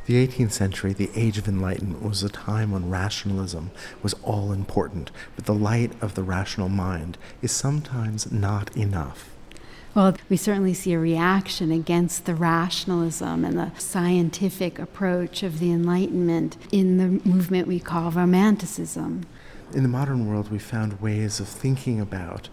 The 18th century, the Age of Enlightenment, was a time when rationalism was all important, but the light of the rational mind is sometimes not enough. Well, we certainly see a reaction against the rationalism and the scientific approach of the Enlightenment in the movement we call Romanticism. In the modern world, we found ways of thinking about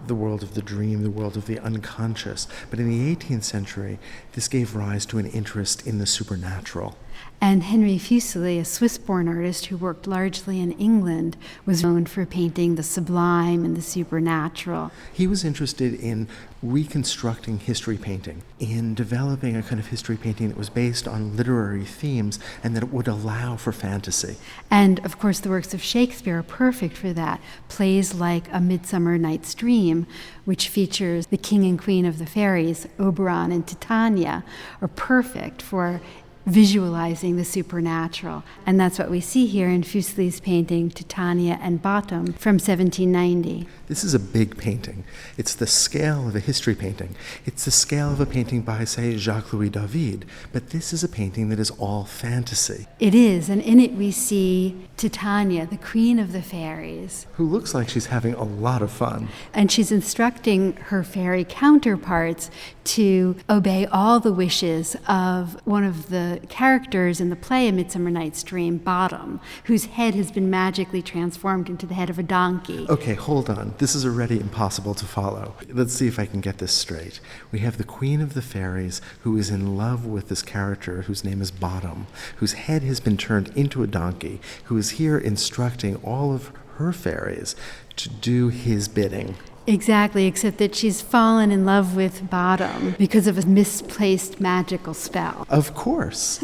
the world of the dream, the world of the unconscious. But in the 18th century, this gave rise to an interest in the supernatural. And Henry Fuseli, a Swiss-born artist who worked largely in England, was known for painting the sublime and the supernatural. He was interested in reconstructing history painting, in developing a kind of history painting that was based on literary themes and that it would allow for fantasy. And, of course, the works of Shakespeare are perfect for that. Plays like A Midsummer Night's Dream, which features the king and queen of the fairies, Oberon and Titania, are perfect for visualizing the supernatural. And that's what we see here in Fuseli's painting Titania and Bottom from 1790. This is a big painting. It's the scale of a history painting. It's the scale of a painting by, say, Jacques-Louis David. But this is a painting that is all fantasy. It is, and in it we see Titania, the queen of the fairies, who looks like she's having a lot of fun. And she's instructing her fairy counterparts to obey all the wishes of one of the characters in the play A Midsummer Night's Dream, Bottom, whose head has been magically transformed into the head of a donkey. Okay, hold on. This is already impossible to follow. Let's see if I can get this straight. We have the queen of the fairies who is in love with this character whose name is Bottom, whose head has been turned into a donkey, who is here instructing all of her fairies to do his bidding. Exactly, except that she's fallen in love with Bottom because of a misplaced magical spell. Of course.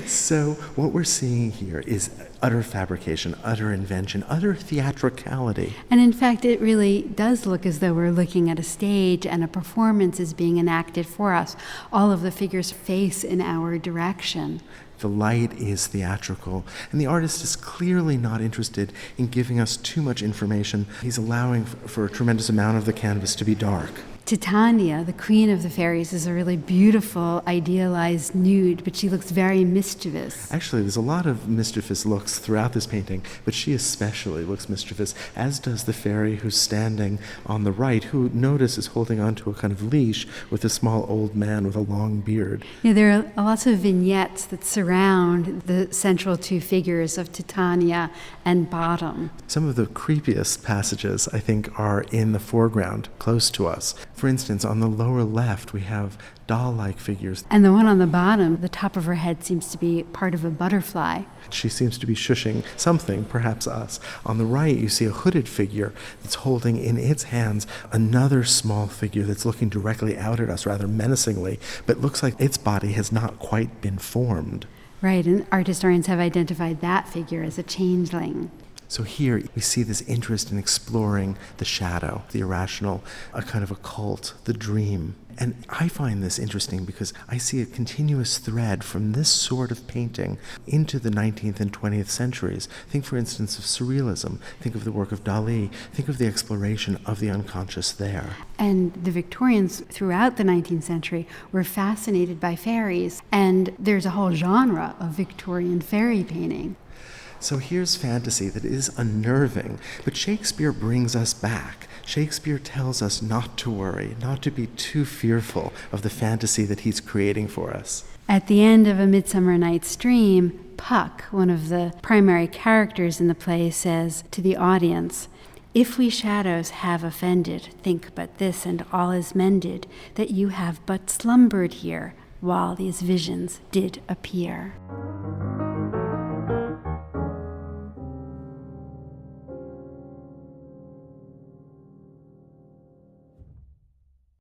So what we're seeing here is utter fabrication, utter invention, utter theatricality. And in fact, it really does look as though we're looking at a stage and a performance is being enacted for us. All of the figures face in our direction. The light is theatrical, and the artist is clearly not interested in giving us too much information. He's allowing for a tremendous amount of the canvas to be dark. Titania, the queen of the fairies, is a really beautiful, idealized nude, but she looks very mischievous. Actually, there's a lot of mischievous looks throughout this painting, but she especially looks mischievous, as does the fairy who's standing on the right, who notice is holding onto a kind of leash with a small old man with a long beard. Yeah, there are lots of vignettes that surround the central two figures of Titania and Bottom. Some of the creepiest passages, I think, are in the foreground, close to us. For instance, on the lower left, we have doll-like figures. And the one on the bottom, the top of her head seems to be part of a butterfly. She seems to be shushing something, perhaps us. On the right, you see a hooded figure that's holding in its hands another small figure that's looking directly out at us, rather menacingly, but looks like its body has not quite been formed. Right, and art historians have identified that figure as a changeling. So here we see this interest in exploring the shadow, the irrational, a kind of occult, the dream. And I find this interesting because I see a continuous thread from this sort of painting into the 19th and 20th centuries. Think, for instance, of surrealism. Think of the work of Dali. Think of the exploration of the unconscious there. And the Victorians throughout the 19th century were fascinated by fairies. And there's a whole genre of Victorian fairy painting. So here's fantasy that is unnerving, but Shakespeare brings us back. Shakespeare tells us not to worry, not to be too fearful of the fantasy that he's creating for us. At the end of A Midsummer Night's Dream, Puck, one of the primary characters in the play, says to the audience, "If we shadows have offended, think but this and all is mended, that you have but slumbered here while these visions did appear."